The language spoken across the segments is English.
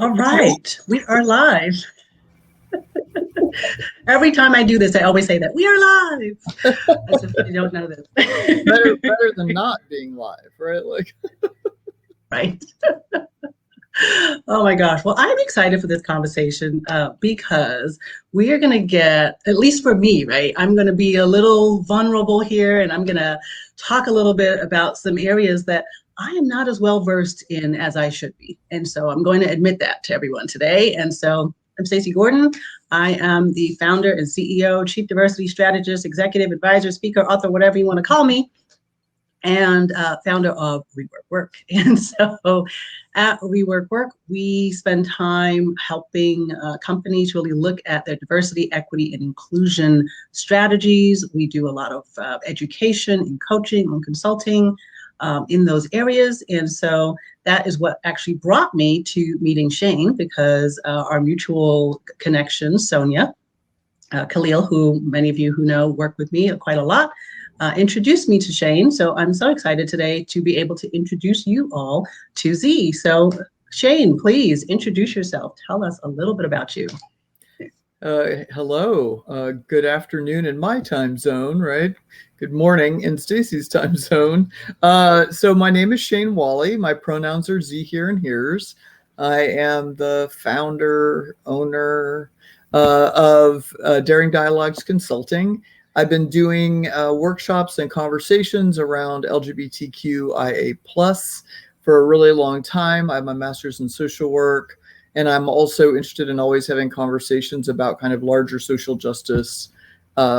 All right, we are live. Every time I do this, I always say that we are live. As if you don't know this. better than not being live, right? Like, right. Oh my gosh. Well, I'm excited for this conversation because we are going to get, at least for me, right? I'm going to be a little vulnerable here and I'm going to talk a little bit about some areas that I am not as well versed in as I should be. And so I'm going to admit that to everyone today. And so I'm Stacey Gordon. I am the founder and CEO, Chief Diversity Strategist, Executive Advisor, Speaker, Author, whatever you want to call me, and founder of Rework Work. And so at Rework Work, we spend time helping companies really look at their diversity, equity, and inclusion strategies. We do a lot of education and coaching and consulting in those areas. And so that is what actually brought me to meeting Shane, because our mutual connection, Sonia Khalil, who many of you who know work with me quite a lot, introduced me to Shane. So I'm so excited today to be able to introduce you all to Z. So Shane, please introduce yourself. Tell us a little bit about you. Hello, good afternoon in my time zone, right? Good morning in Stacey's time zone. So my name is Shane Whalley. My pronouns are Z, here, and here's. I am the founder, owner of Daring Dialogues Consulting. I've been doing workshops and conversations around LGBTQIA+ for a really long time. I have my master's in social work, and I'm also interested in always having conversations about kind of larger social justice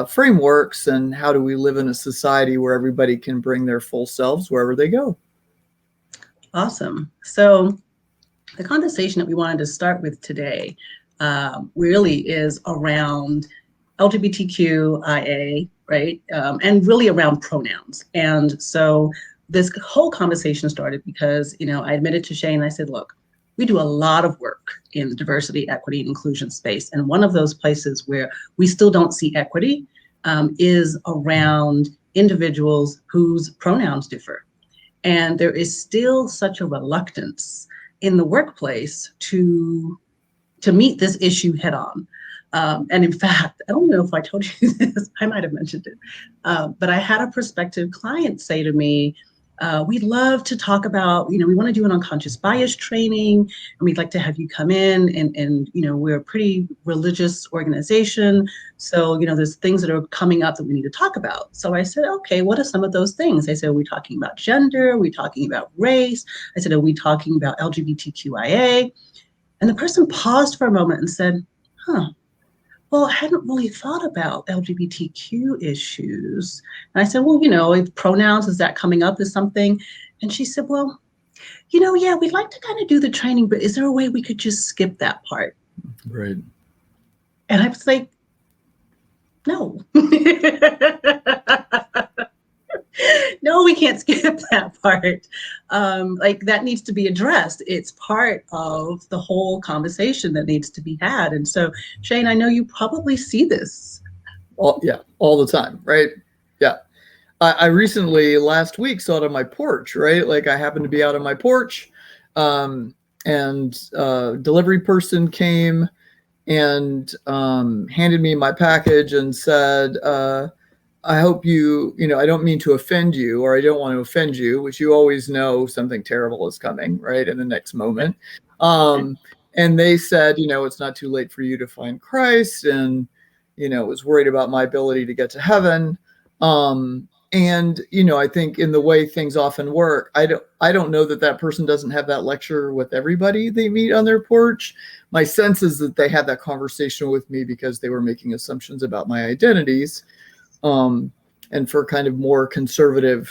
frameworks and how do we live in a society where everybody can bring their full selves wherever they go. Awesome. So the conversation that we wanted to start with today really is around LGBTQIA, right? And really around pronouns. And so this whole conversation started because, I admitted to Shane, I said, look, we do a lot of work in the diversity, equity, and inclusion space. And one of those places where we still don't see equity is around individuals whose pronouns differ. And there is still such a reluctance in the workplace to meet this issue head on. And in fact, I don't know if I told you this, I might have mentioned it, but I had a prospective client say to me, we'd love to talk about, we want to do an unconscious bias training, and we'd like to have you come in and we're a pretty religious organization. So, there's things that are coming up that we need to talk about. So I said, okay, what are some of those things? I said, are we talking about gender? Are we talking about race? I said, are we talking about LGBTQIA? And the person paused for a moment and said, well, I hadn't really thought about LGBTQ issues. And I said, well, if pronouns, is that coming up as something? And she said, well, yeah, we'd like to kind of do the training, but is there a way we could just skip that part? Right. And I was like, no. No, we can't skip that part. That needs to be addressed. It's part of the whole conversation that needs to be had. And so, Shane, I know you probably see this. All the time, right? Yeah. I recently, last week, saw it on my porch, right? Like I happened to be out on my porch and delivery person came and handed me my package and said, I hope you, I don't mean to offend you, or I don't want to offend you, which you always know something terrible is coming, right, in the next moment. And they said, it's not too late for you to find Christ, and, was worried about my ability to get to heaven. And, I think in the way things often work, I don't know that person doesn't have that lecture with everybody they meet on their porch. My sense is that they had that conversation with me because they were making assumptions about my identities. And for kind of more conservative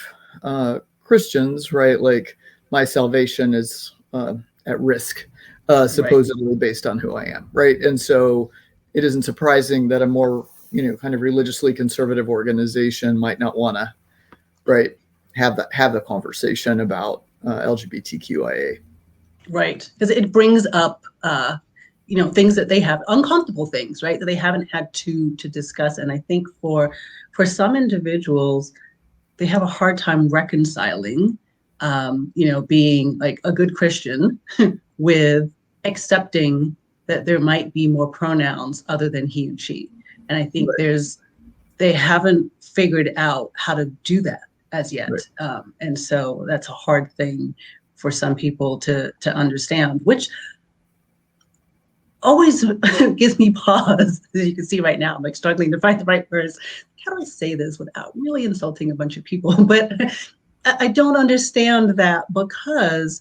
Christians, right, like my salvation is at risk, supposedly right, based on who I am, right? And so it isn't surprising that a more, kind of religiously conservative organization might not want to, right, have the conversation about LGBTQIA. Right, because it brings up things that they have, uncomfortable things, right, that they haven't had to discuss. And I think for some individuals, they have a hard time reconciling, being like a good Christian with accepting that there might be more pronouns other than he and she. And I think they haven't figured out how to do that as yet. Right. And so that's a hard thing for some people to understand, which always gives me pause. As you can see right now, I'm like struggling to find the right words. How do I say this without really insulting a bunch of people? But I don't understand that, because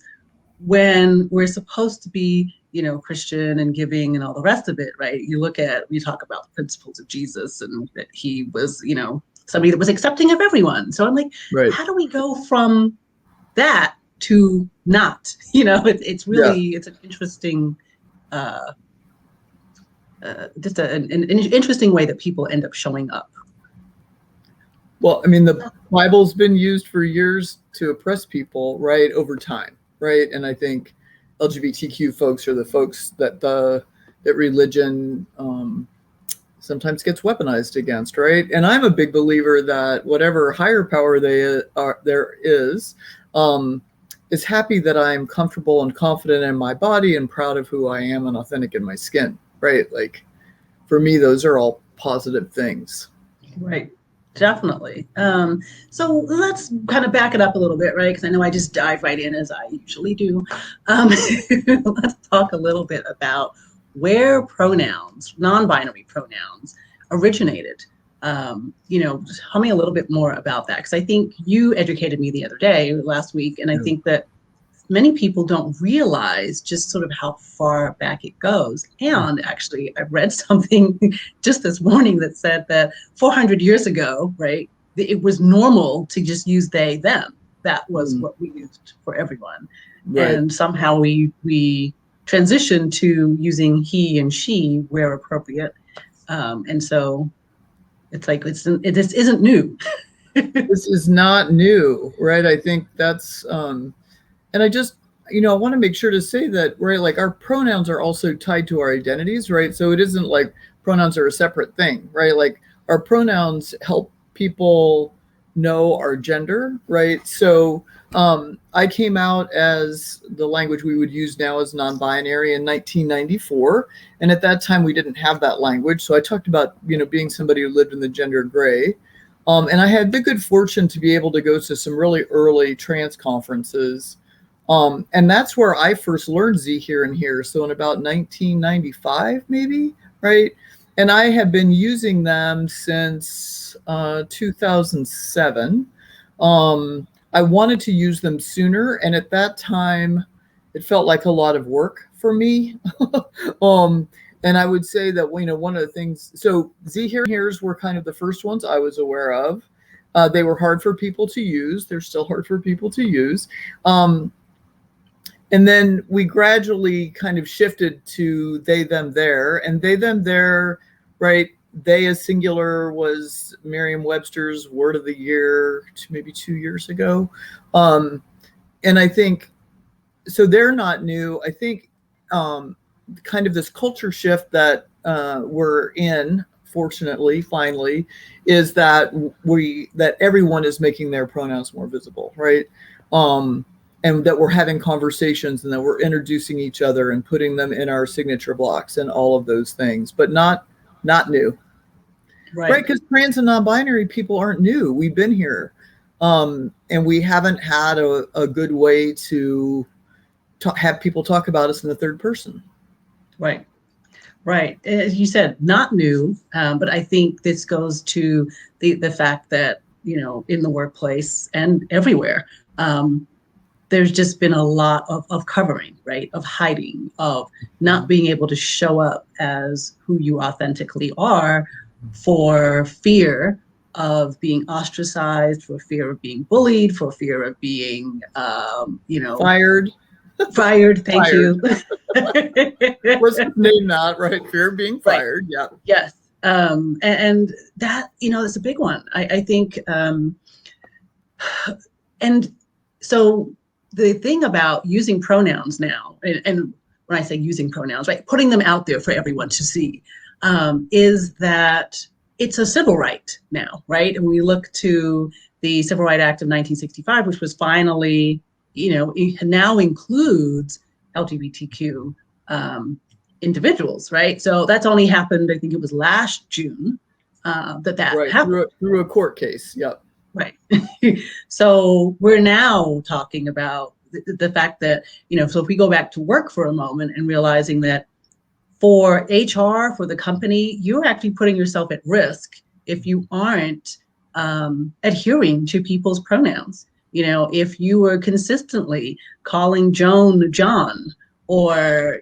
when we're supposed to be, Christian and giving and all the rest of it, right? We talk about the principles of Jesus and that he was, somebody that was accepting of everyone. So I'm like, Right. how do we go from that to not? It's really, it's an interesting, just an interesting way that people end up showing up. Well, I mean, the Bible's been used for years to oppress people, right, over time, right? And I think LGBTQ folks are the folks that religion sometimes gets weaponized against, right? And I'm a big believer that whatever higher power there is happy that I'm comfortable and confident in my body and proud of who I am and authentic in my skin, right? Like, for me, those are all positive things. Right. Definitely. So let's kind of back it up a little bit, right? Because I know I just dive right in as I usually do. Let's talk a little bit about where pronouns, non-binary pronouns, originated. Just tell me a little bit more about that, because I think you educated me the other day, last week, and I think that many people don't realize just sort of how far back it goes. And actually, I read something just this morning that said that 400 years ago, right, it was normal to just use they, them. That was what we used for everyone. Right. And somehow we transitioned to using he and she where appropriate. And so it's like, this isn't new. This is not new, right? I think that's... And I just, I want to make sure to say that, right, like our pronouns are also tied to our identities, right? So it isn't like pronouns are a separate thing, right? Like our pronouns help people know our gender, right? So I came out as the language we would use now as non-binary in 1994. And at that time, we didn't have that language. So I talked about, being somebody who lived in the gender gray. And I had the good fortune to be able to go to some really early trans conferences. And that's where I first learned Z, here, and here. So in about 1995, maybe, right? And I have been using them since 2007. I wanted to use them sooner. And at that time, it felt like a lot of work for me. And I would say that, one of the things, so Z, here, and here's were kind of the first ones I was aware of. They were hard for people to use. They're still hard for people to use. And then we gradually kind of shifted to they, them, their, and they, them, their, right? They as singular was Merriam-Webster's word of the year, maybe 2 years ago. And I think, so they're not new. I think kind of this culture shift that we're in, fortunately, finally, is that that everyone is making their pronouns more visible, right? And that we're having conversations and that we're introducing each other and putting them in our signature blocks and all of those things, but not new. Right? Because trans and non-binary people aren't new. We've been here. And we haven't had a good way to have people talk about us in the third person. Right. Right. As you said, not new, but I think this goes to the fact that, in the workplace and everywhere, there's just been a lot of covering, right? Of hiding, of not being able to show up as who you authentically are for fear of being ostracized, for fear of being bullied, for fear of being, fired. Fired, thank you. What's the name not, right? Fear of being fired, right. Yeah. Yes. And that, is a big one. I think, and so the thing about using pronouns now, and when I say using pronouns, right, putting them out there for everyone to see, is that it's a civil right now, right? And we look to the Civil Rights Act of 1965, which was finally, it now includes LGBTQ individuals, right? So that's only happened, I think it was last June that Right, happened. through a court case. Yep. Right. So we're now talking about the fact that, so if we go back to work for a moment and realizing that for HR, for the company, you're actually putting yourself at risk if you aren't adhering to people's pronouns. If you were consistently calling Joan John, or,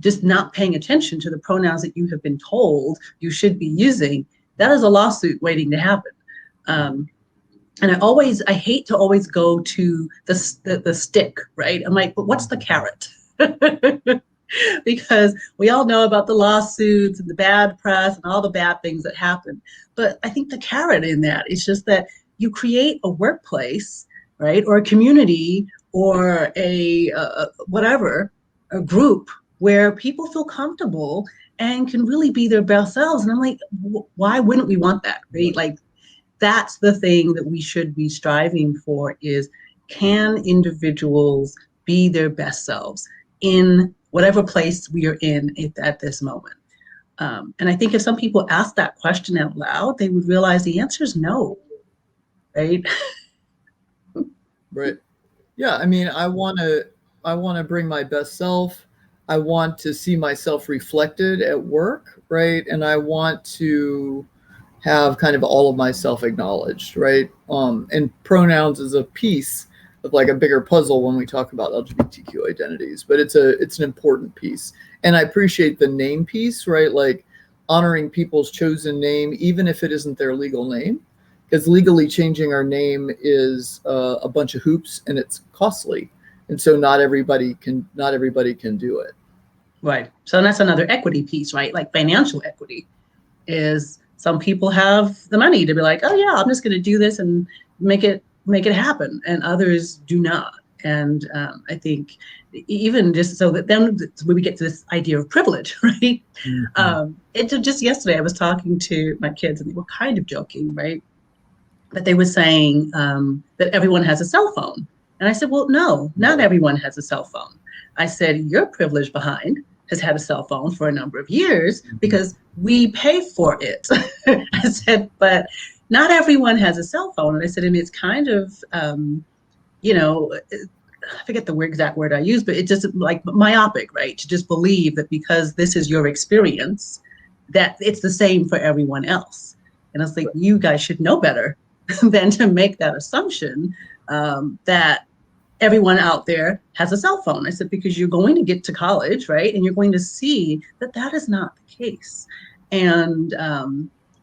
just not paying attention to the pronouns that you have been told you should be using, that is a lawsuit waiting to happen. And I hate to always go to the stick, right? I'm like, but what's the carrot? Because we all know about the lawsuits and the bad press and all the bad things that happen. But I think the carrot in that is just that you create a workplace, right, or a community, or a group where people feel comfortable and can really be their best selves. And I'm like, why wouldn't we want that, right? Like, that's the thing that we should be striving for, is, can individuals be their best selves in whatever place we are in at this moment? And I think if some people ask that question out loud, they would realize the answer is no, right? Right. Yeah. I mean, I want to bring my best self. I want to see myself reflected at work, right? And I want to have kind of all of myself acknowledged, right? And pronouns is a piece of like a bigger puzzle when we talk about LGBTQ identities, but it's an important piece. And I appreciate the name piece, right? Like honoring people's chosen name, even if it isn't their legal name, because legally changing our name is a bunch of hoops and it's costly. And so not everybody can do it. Right. So that's another equity piece, right? Like financial equity is, some people have the money to be like, oh yeah, I'm just going to do this and make it happen, and others do not. And I think even just so that then when we get to this idea of privilege, right? Mm-hmm. Just yesterday I was talking to my kids and they were kind of joking, right? But they were saying that everyone has a cell phone. And I said, well, no, not everyone has a cell phone. I said, your privileged behind has had a cell phone for a number of years because we pay for it. I said, but not everyone has a cell phone. And I said, and it's kind of, I forget the exact word I used, but it's just like myopic, right? To just believe that because this is your experience, that it's the same for everyone else. And I was like, you guys should know better than to make that assumption that everyone out there has a cell phone. I said, because you're going to get to college, right? And you're going to see that that is not the case. And,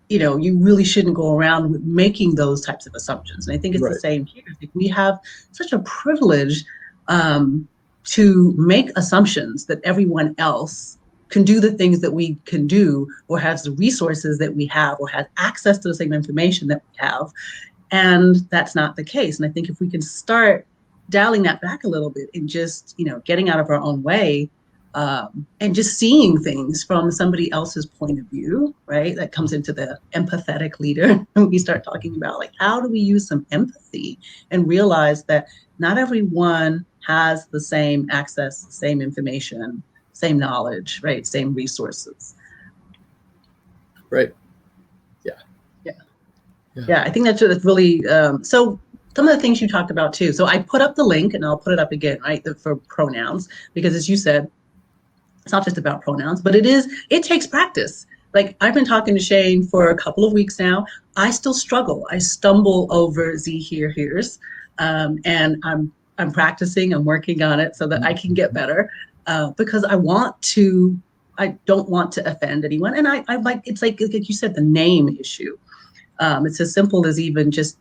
you really shouldn't go around with making those types of assumptions. And I think it's the same here. We have such a privilege to make assumptions that everyone else can do the things that we can do, or has the resources that we have, or has access to the same information that we have. And that's not the case. And I think if we can start dialing that back a little bit and just, getting out of our own way and just seeing things from somebody else's point of view, right? That comes into the empathetic leader. And we start talking about, like, how do we use some empathy and realize that not everyone has the same access, same information, same knowledge, right? Same resources. Right. Yeah, I think that's really, so some of the things you talked about too. So I put up the link and I'll put it up again, right? For pronouns, because as you said, it's not just about pronouns, but it takes practice. Like, I've been talking to Shane for a couple of weeks now. I still struggle. I stumble over Z here's, and I'm practicing, I'm working on it so that I can get better, because I don't want to offend anyone. And I like, it's like you said, the name issue. It's as simple as even just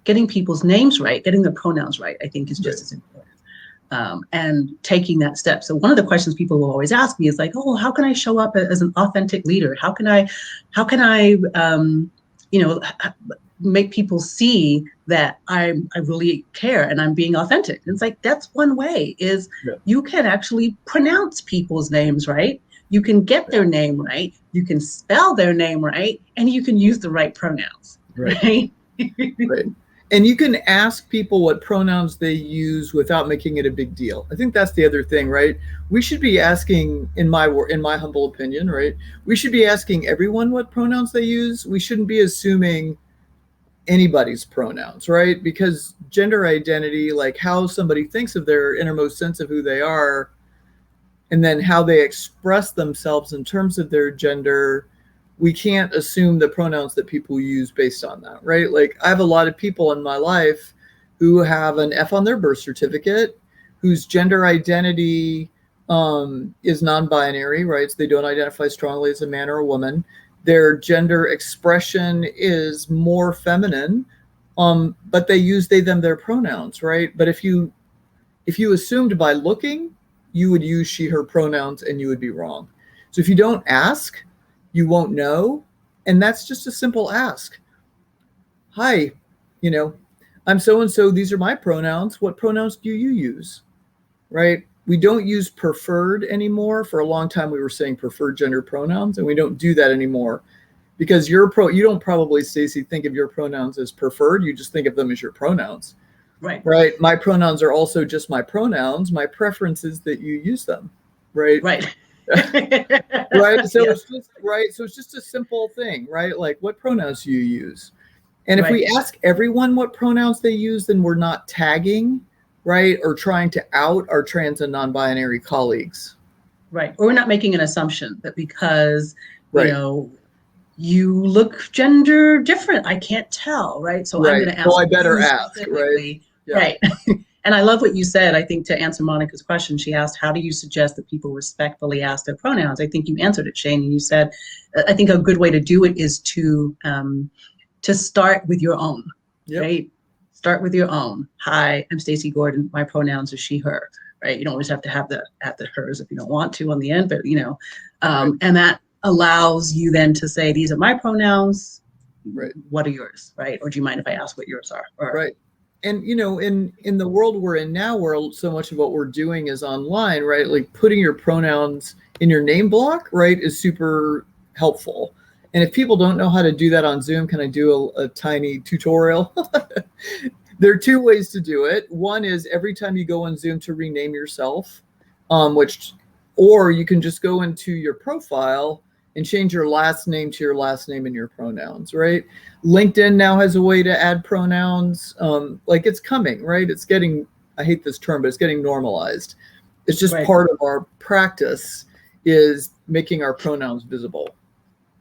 getting people's names right, getting the pronouns right, I think is just as important. And taking that step. So one of the questions people will always ask me is like, oh, how can I show up as an authentic leader? How can I make people see that I really care and I'm being authentic? And it's like, that's one way, is you can actually pronounce people's names right. You can get their name right. You can spell their name right, and you can use the right pronouns. Right. Right. And you can ask people what pronouns they use without making it a big deal. I think that's the other thing, right? We should be asking, in my humble opinion, right? We should be asking everyone what pronouns they use. We shouldn't be assuming anybody's pronouns, right? Because gender identity, like how somebody thinks of their innermost sense of who they are, and then how they express themselves in terms of their gender, we can't assume the pronouns that people use based on that, right? Like I have a lot of people in my life who have an F on their birth certificate, whose gender identity is non-binary, right? So they don't identify strongly as a man or a woman. Their gender expression is more feminine, but they use they, them, their pronouns, right? But if you assumed by looking, you would use she, her pronouns and you would be wrong. So if you don't ask, you won't know. And that's just a simple ask. Hi, I'm so-and-so. These are my pronouns. What pronouns do you use? Right? We don't use preferred anymore. For a long time, we were saying preferred gender pronouns, and we don't do that anymore because you don't probably, Stacey, think of your pronouns as preferred. You just think of them as your pronouns. Right. Right. My pronouns are also just my pronouns. My preference is that you use them. Right. Right. Right. So Yes. it's just right. So it's just a simple thing, right? Like what pronouns do you use? And if Right. we ask everyone what pronouns they use, then we're not tagging, right? Or trying to out our trans and non-binary colleagues. Right. Or we're not making an assumption that because, Right. You look gender different, I can't tell, right? So I'm Right. going to ask Well, I better you ask, right? specifically. Yeah. Right. And I love what you said. I think to answer Monica's question, she asked, how do you suggest that people respectfully ask their pronouns? I think you answered it, Shane, and you said, I think a good way to do it is to start with your own, Yep. right? Start with your own. Hi, I'm Stacey Gordon. My pronouns are she, her, right? You don't always have to have the at the hers if you don't want to on the end, but Right. and that allows you then to say, these are my pronouns. Right. What are yours, right? Or do you mind if I ask what yours are? Right. And in the world we're in now, where so much of what we're doing is online, right? Like putting your pronouns in your name block, right, is super helpful. And if people don't know how to do that on Zoom, can I do a tiny tutorial? There are two ways to do it. One is every time you go on Zoom to rename yourself, or you can just go into your profile and change your last name to your last name and your pronouns, right? LinkedIn now has a way to add pronouns. Like it's coming, right? It's getting, I hate this term, but it's getting normalized. It's just Right. part of our practice is making our pronouns visible.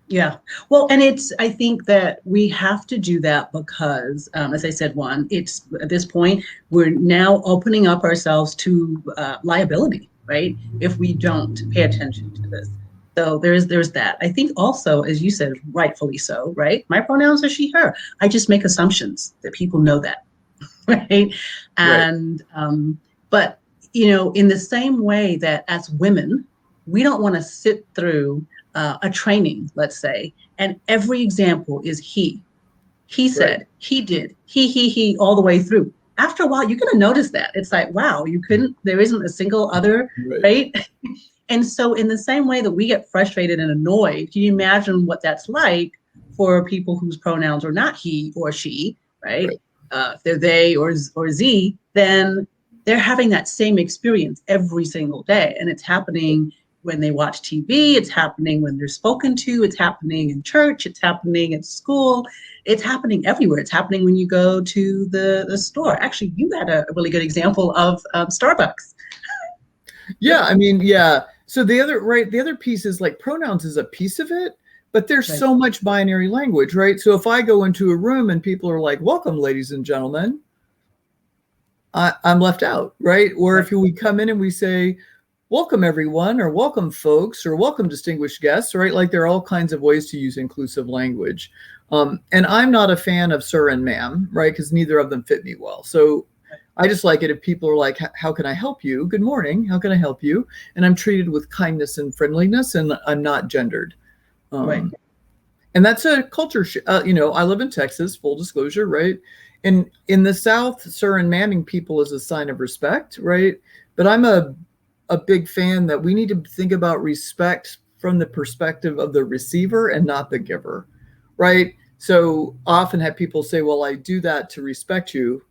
Yeah. Well, and I think that we have to do that because, as I said, it's at this point, we're now opening up ourselves to liability, right? If we don't pay attention to this. So there's that. I think also, as you said, rightfully so, right? My pronouns are she, her. I just make assumptions that people know that, right? And, but, in the same way that as women, we don't want to sit through a training, let's say, and every example is he said, he did, he, all the way through. After a while, you're going to notice that. It's like, wow, there isn't a single other, right? And so in the same way that we get frustrated and annoyed, can you imagine what that's like for people whose pronouns are not he or she, right? If they're they or Z, then they're having that same experience every single day. And it's happening when they watch TV, it's happening when they're spoken to, it's happening in church, it's happening at school, it's happening everywhere. It's happening when you go to the store. Actually, you had a really good example of Starbucks. Yeah, I mean, yeah. So the other piece is like pronouns is a piece of it, but there's so much binary language, right? So if I go into a room and people are like, welcome, ladies and gentlemen, I'm left out, right? Or if we come in and we say, welcome everyone, or welcome folks, or welcome distinguished guests, right? Like there are all kinds of ways to use inclusive language. And I'm not a fan of sir and ma'am, right? Because neither of them fit me well. So I just like it if people are like, how can I help you? Good morning. How can I help you? And I'm treated with kindness and friendliness, and I'm not gendered. And that's a culture. I live in Texas, full disclosure, right? And in the South, sir and ma'aming people is a sign of respect, right? But I'm a big fan that we need to think about respect from the perspective of the receiver and not the giver, right? So often have people say, well, I do that to respect you.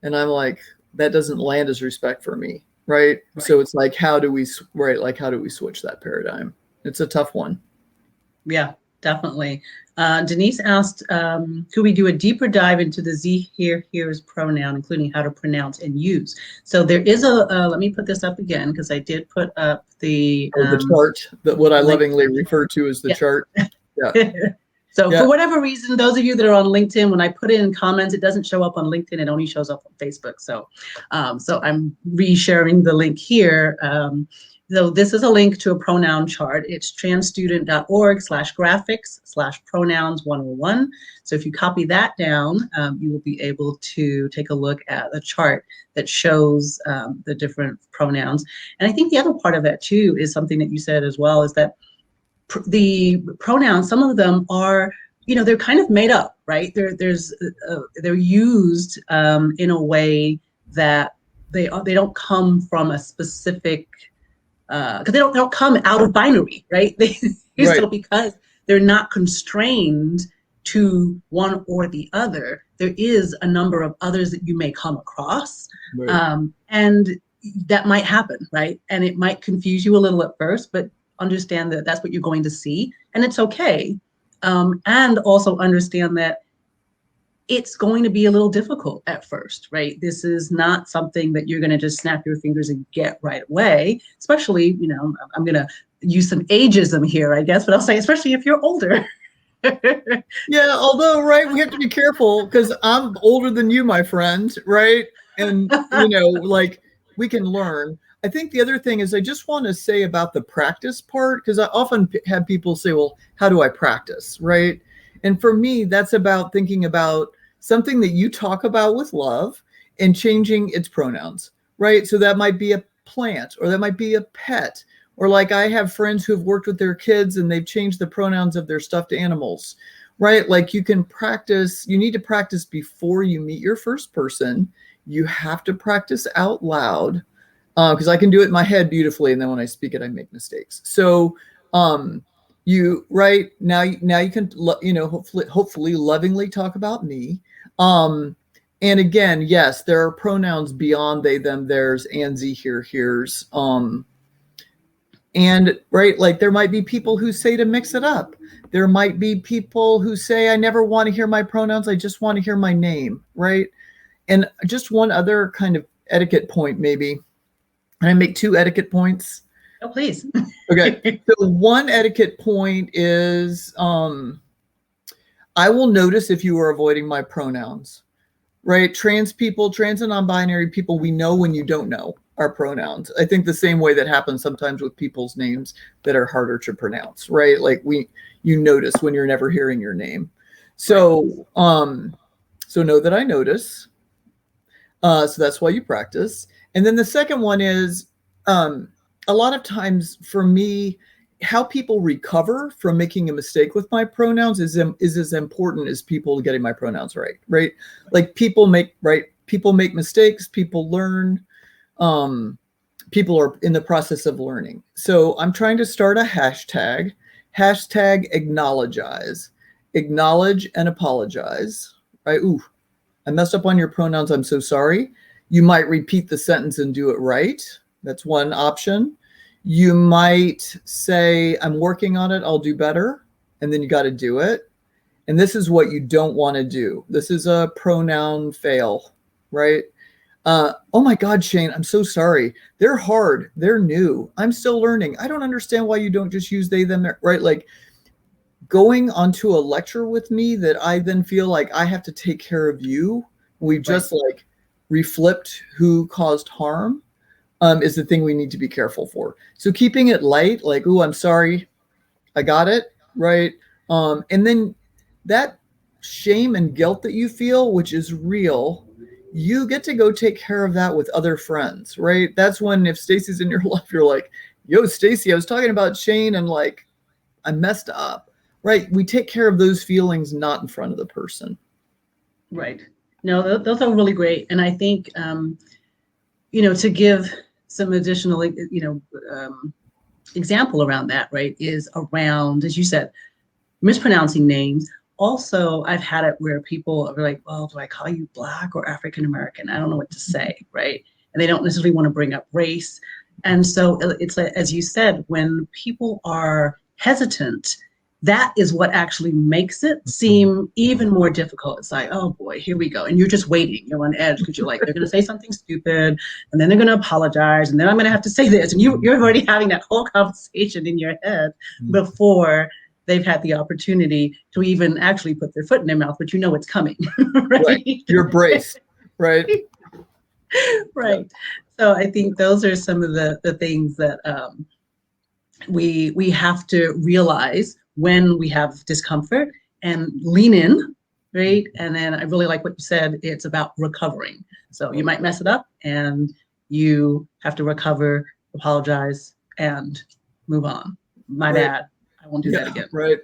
And I'm like, that doesn't land as respect for me. Right. So it's like, how do we switch that paradigm? It's a tough one. Yeah, definitely. Denise asked, could we do a deeper dive into the Z here, here's pronoun, including how to pronounce and use? So there is let me put this up again, because I did put up the chart, that what I link. Lovingly refer to as the chart. Yeah. So for whatever reason, those of you that are on LinkedIn, when I put it in comments, it doesn't show up on LinkedIn. It only shows up on Facebook. So, so I'm resharing the link here. So this is a link to a pronoun chart. It's transstudent.org/graphics/pronouns101. So if you copy that down, you will be able to take a look at the chart that shows the different pronouns. And I think the other part of that too is something that you said as well, is that the pronouns, some of them are, they're kind of made up, right? They're used in a way that they don't come from a specific, because they don't come out of binary, right? So because they're not constrained to one or the other, there is a number of others that you may come across, and that might happen, right? And it might confuse you a little at first, but understand that that's what you're going to see, and it's okay. And also understand that it's going to be a little difficult at first, right? This is not something that you're going to just snap your fingers and get right away, especially, I'm going to use some ageism here, I guess, but I'll say, especially if you're older. Yeah, although, right, we have to be careful because I'm older than you, my friend, right? And, like, we can learn. I think the other thing is I just want to say about the practice part, because I often have people say, well, how do I practice, right? And for me, that's about thinking about something that you talk about with love and changing its pronouns, right? So that might be a plant, or that might be a pet, or like I have friends who've worked with their kids and they've changed the pronouns of their stuffed animals, right? Like you can practice, you need to practice before you meet your first person. You have to practice out loud. Because I can do it in my head beautifully, and then when I speak it, I make mistakes. So, you right now you can hopefully lovingly talk about me. And again, yes, there are pronouns beyond they, them, theirs, and Z, here, here's. And right, like there might be people who say to mix it up. There might be people who say, I never want to hear my pronouns. I just want to hear my name, right? And just one other kind of etiquette point, maybe. Can I make two etiquette points? Oh, please. Okay. So one etiquette point is I will notice if you are avoiding my pronouns, right? Trans people, trans and non-binary people, we know when you don't know our pronouns. I think the same way that happens sometimes with people's names that are harder to pronounce, right? Like you notice when you're never hearing your name. So, so know that I notice. So that's why you practice. And then the second one is a lot of times for me, how people recover from making a mistake with my pronouns is as important as people getting my pronouns right, right? Like people make mistakes, people learn, people are in the process of learning. So I'm trying to start a hashtag acknowledgize, acknowledge and apologize, right? Ooh, I messed up on your pronouns. I'm so sorry. You might repeat the sentence and do it right. That's one option. You might say, I'm working on it. I'll do better. And then you got to do it. And this is what you don't want to do. This is a pronoun fail, right? Oh my God, Shane, I'm so sorry. They're hard. They're new. I'm still learning. I don't understand why you don't just use they, them, right? Like going onto a lecture with me that I then feel like I have to take care of you. We've just like reflipped who caused harm is the thing we need to be careful for. So keeping it light, like, oh, I'm sorry, I got it, right? And then that shame and guilt that you feel, which is real, you get to go take care of that with other friends, right? That's when if Stacey's in your life, you're like, yo, Stacey, I was talking about Shane and like, I messed up, right? We take care of those feelings, not in front of the person. Right. No, those are really great. And I think, to give some additional, example around that, right, is around, as you said, mispronouncing names also I've had it where people are like, well, do I call you Black or African American? I don't know what to say, right? And they don't necessarily want to bring up race. And so it's as you said, when people are hesitant, that is what actually makes it seem even more difficult. It's like, oh boy, here we go. And you're just waiting. You're on edge because you're like, they're going to say something stupid and then they're going to apologize. And then I'm going to have to say this. And you're already having that whole conversation in your head before they've had the opportunity to even actually put their foot in their mouth, but you know it's coming, right? You're braced, right? Right. So I think those are some of the things that we have to realize when we have discomfort and lean in, right? And then I really like what you said, it's about recovering. So you might mess it up and you have to recover, apologize, and move on. My bad. I won't do that again. Right.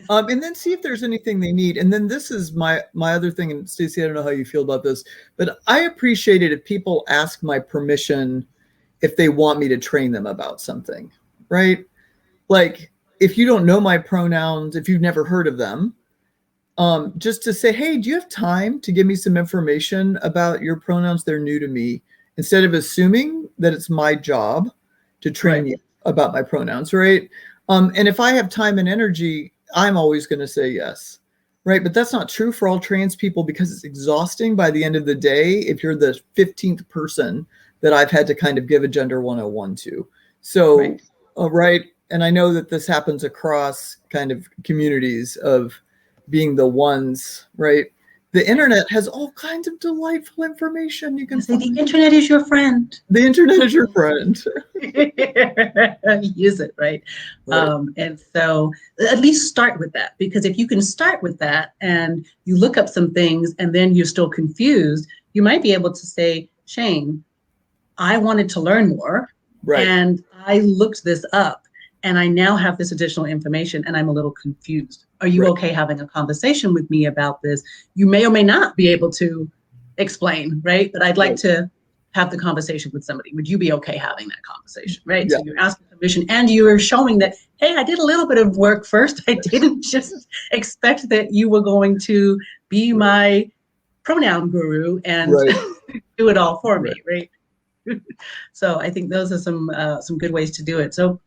And then see if there's anything they need. And then this is my other thing, and Stacey, I don't know how you feel about this, but I appreciate it if people ask my permission if they want me to train them about something, right? Like, if you don't know my pronouns, if you've never heard of them, just to say, hey, do you have time to give me some information about your pronouns? They're new to me, instead of assuming that it's my job to train you about my pronouns, right? And if I have time and energy, I'm always going to say yes, right? But that's not true for all trans people, because it's exhausting by the end of the day if you're the 15th person that I've had to kind of give a gender 101 to. So, right. And I know that this happens across kind of communities of being the ones, right? The internet has all kinds of delightful information you can say. The internet is your friend. The internet is your friend. Use it, right? And so at least start with that, because if you can start with that and you look up some things and then you're still confused, you might be able to say, Shane, I wanted to learn more, and I looked this up. And I now have this additional information and I'm a little confused. Are you okay having a conversation with me about this? You may or may not be able to explain, right? But I'd like to have the conversation with somebody. Would you be okay having that conversation, right? So you're asking permission and you are showing that, hey, I did a little bit of work first. I didn't just expect that you were going to be my pronoun guru and do it all for me, right? So I think those are some good ways to do it. So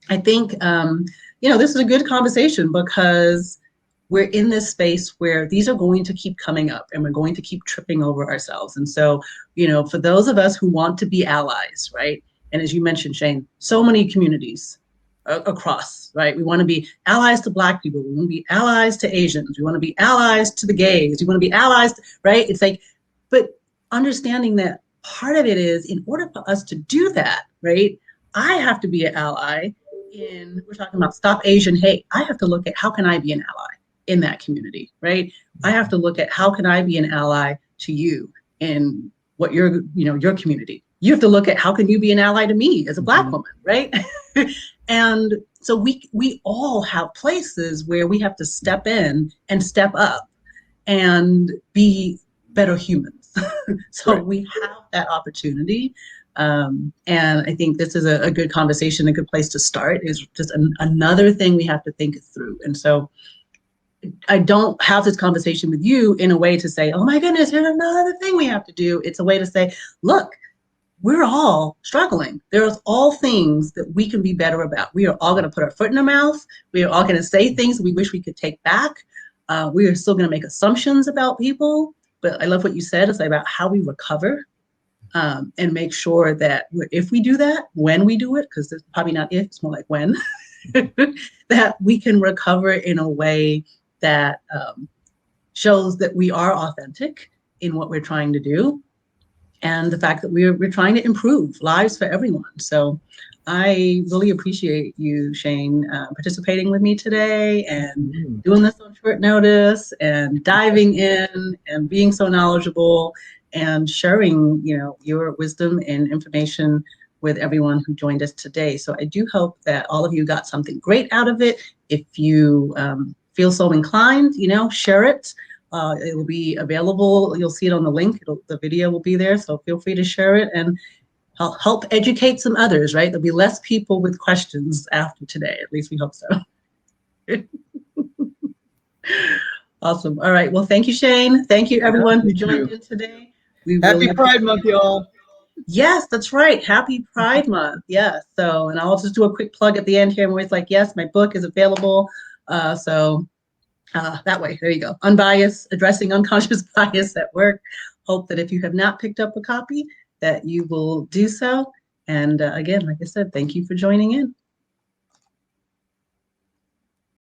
I think, this is a good conversation because we're in this space where these are going to keep coming up and we're going to keep tripping over ourselves. And so, for those of us who want to be allies, right? And as you mentioned, Shane, so many communities across, right? We want to be allies to Black people. We want to be allies to Asians. We want to be allies to the gays. We want to be allies, right? It's like, but understanding that part of it is in order for us to do that, right? I have to be an ally. We're talking about Stop Asian Hate. I have to look at how can I be an ally in that community, right? I have to look at how can I be an ally to you in what your community. You have to look at how can you be an ally to me as a Black woman, right? And so we all have places where we have to step in and step up and be better humans. So we have that opportunity. And I think this is a good conversation, a good place to start, is just another thing we have to think through. And so I don't have this conversation with you in a way to say, oh my goodness, here's another thing we have to do. It's a way to say, look, we're all struggling. There's all things that we can be better about. We are all going to put our foot in our mouth. We are all going to say things we wish we could take back. We are still going to make assumptions about people. But I love what you said. It's about how we recover. And make sure that if we do that, when we do it, because it's probably not if, it's more like when, that we can recover in a way that shows that we are authentic in what we're trying to do, and the fact that we're trying to improve lives for everyone. So I really appreciate you, Shane, participating with me today and doing this on short notice and diving in and being so knowledgeable and sharing, your wisdom and information with everyone who joined us today. So I do hope that all of you got something great out of it. If you feel so inclined, share it. It will be available. You'll see it on the link. The video will be there. So feel free to share it and help educate some others, right? There'll be less people with questions after today. At least we hope so. Awesome. All right. Well, thank you, Shane. Thank you, everyone who joined in today. We Happy really Pride Month, y'all. Yes, that's right. Happy Pride Month. Yes. So, and I'll just do a quick plug at the end here. I'm always like, yes, my book is available. That way, there you go. Unbiased, addressing unconscious bias at work. Hope that if you have not picked up a copy, that you will do so. And again, like I said, thank you for joining in.